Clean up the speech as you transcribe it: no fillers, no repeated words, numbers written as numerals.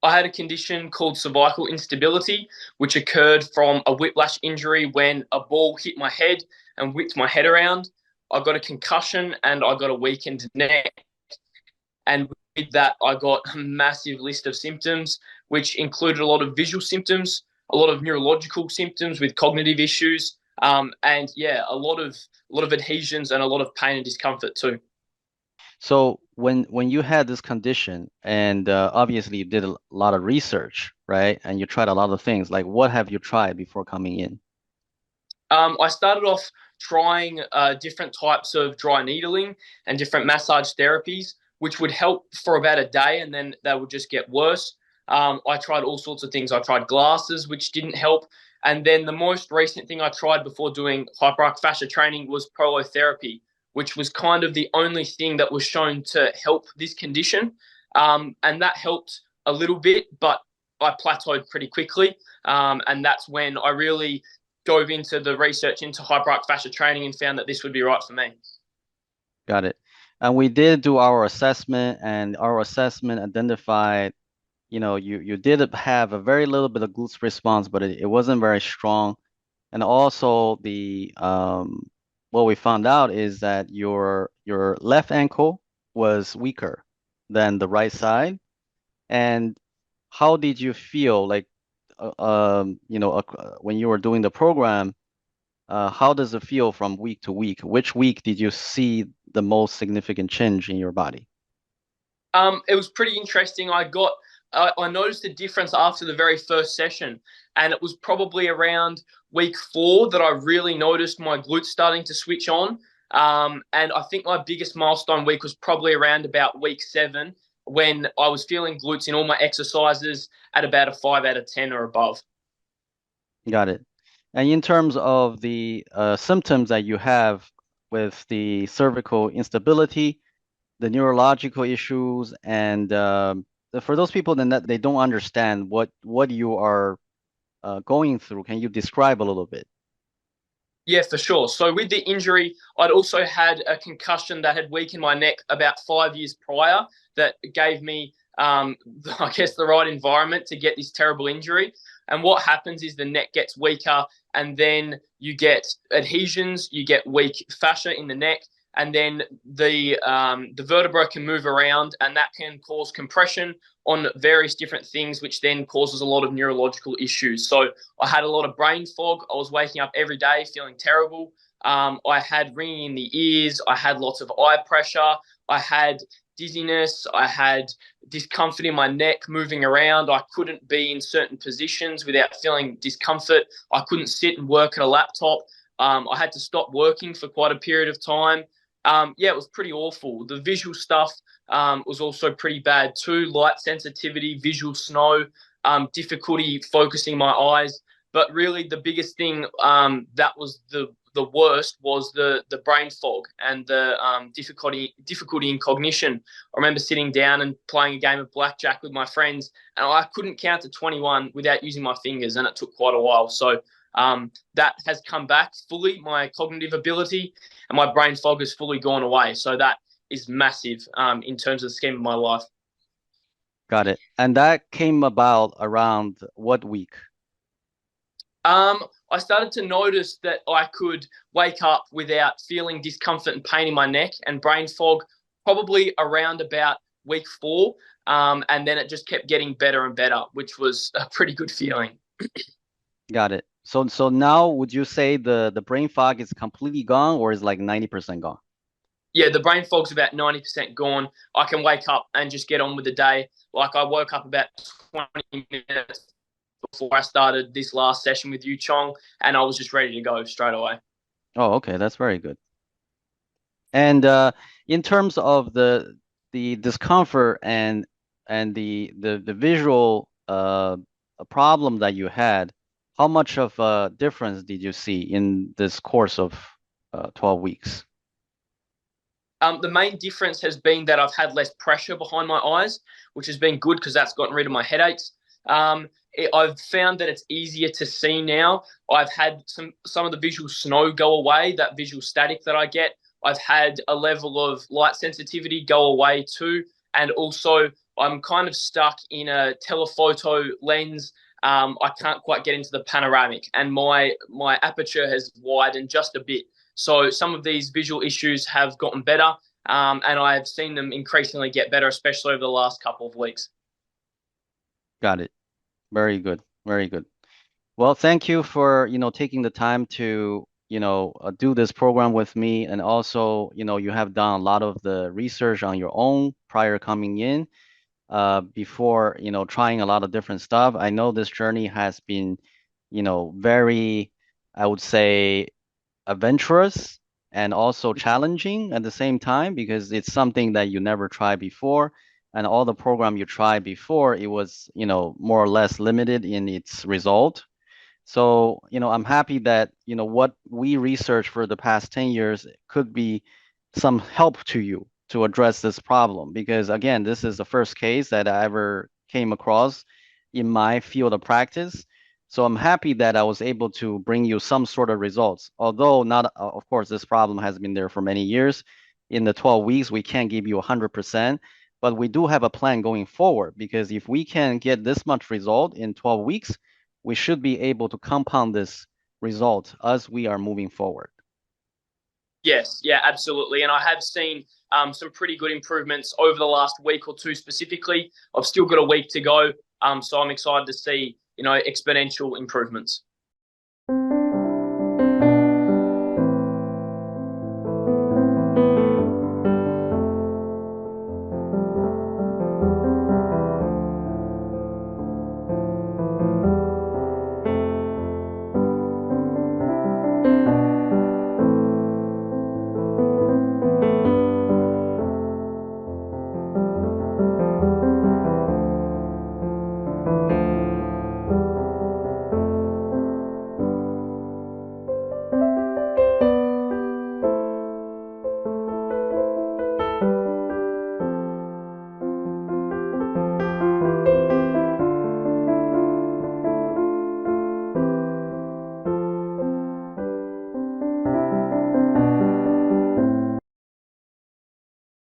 I had a condition called cervical instability, which occurred from a whiplash injury when a ball hit my head and whipped my head around. I got a concussion and I got a weakened neck. And with that, I got a massive list of symptoms, which included a lot of visual symptoms, a lot of neurological symptoms with cognitive issues, and yeah, a lot of adhesions and a lot of pain and discomfort too. So when you had this condition, and obviously you did a lot of research, right? And you tried a lot of things. Like, what have you tried before coming in? I started off trying different types of dry needling and different massage therapies, which would help for about a day, and then they would just get worse. I tried all sorts of things. I tried glasses, which didn't help. And then the most recent thing I tried before doing hyperarch fascia training was prolotherapy, which was kind of the only thing that was shown to help this condition. And that helped a little bit, but I plateaued pretty quickly. And that's when I really dove into the research into hyperarch fascia training and found that this would be right for me. Got it. And we did do our assessment, and our assessment identified, you did have a very little bit of glutes response, but it wasn't very strong. And also the what we found out is that your left ankle was weaker than the right side. And how did you feel like when you were doing the program? How does it feel from week to week? Which week did you see the most significant change in your body? It was pretty interesting. I noticed a difference after the very first session, and it was probably around week 4 that I really noticed my glutes starting to switch on. And I think my biggest milestone week was probably around about week 7 when I was feeling glutes in all my exercises at about a 5 out of 10 or above. Got it. And in terms of the symptoms that you have with the cervical instability, the neurological issues, and for those people then that they don't understand what you are going through, can you describe a little bit? Yeah, for sure. So with the injury, I'd also had a concussion that had weakened my neck about 5 years prior that gave me, I guess, the right environment to get this terrible injury. And what happens is the neck gets weaker, and then you get adhesions, you get weak fascia in the neck, and then the vertebra can move around, and that can cause compression on various different things, which then causes a lot of neurological issues. So I had a lot of brain fog. I was waking up every day feeling terrible. I had ringing in the ears. I had lots of eye pressure. I had dizziness. I had discomfort in my neck moving around. I couldn't be in certain positions without feeling discomfort. I couldn't sit and work at a laptop. I had to stop working for quite a period of time. Yeah, it was pretty awful. The visual stuff was also pretty bad too. Light sensitivity, visual snow, difficulty focusing my eyes. But really, the biggest thing that was the worst was the brain fog and the difficulty in cognition. I remember sitting down and playing a game of blackjack with my friends, and I couldn't count to 21 without using my fingers, and it took quite a while. So that has come back fully. My cognitive ability and my brain fog has fully gone away. So that is massive in terms of the scheme of my life. Got it. And that came about around what week? I started to notice that I could wake up without feeling discomfort and pain in my neck and brain fog probably around about week 4. And then it just kept getting better and better, which was a pretty good feeling. Got it. So now would you say the brain fog is completely gone, or is like 90% gone? Yeah, the brain fog's about 90% gone. I can wake up and just get on with the day. Like I woke up about 20 minutes before I started this last session with you, Chong, and I was just ready to go straight away. Oh, okay, that's very good. And in terms of the discomfort and the visual problem that you had, how much of a difference did you see in this course of 12 weeks? The main difference has been that I've had less pressure behind my eyes, which has been good because that's gotten rid of my headaches. I've found that it's easier to see now. I've had some of the visual snow go away, that visual static that I get. I've had a level of light sensitivity go away too, and also I'm kind of stuck in a telephoto lens. I can't quite get into the panoramic, and my aperture has widened just a bit. So some of these visual issues have gotten better, and I've seen them increasingly get better, especially over the last couple of weeks. Got it. Very good. Very good. Well, thank you for, taking the time to, do this program with me. And also, you have done a lot of the research on your own prior coming in, before, trying a lot of different stuff. I know this journey has been, very, I would say, adventurous and also challenging at the same time because it's something that you never tried before. And all the program you tried before, it was, more or less limited in its result. So, I'm happy that, what we researched for the past 10 years could be some help to you to address this problem. Because again, this is the first case that I ever came across in my field of practice. So I'm happy that I was able to bring you some sort of results. Although not, of course, this problem has been there for many years. In the 12 weeks, we can't give you 100%, but we do have a plan going forward because if we can get this much result in 12 weeks, we should be able to compound this result as we are moving forward. Yes, yeah, absolutely. And I have seen some pretty good improvements over the last week or two specifically. I've still got a week to go, so I'm excited to see, exponential improvements.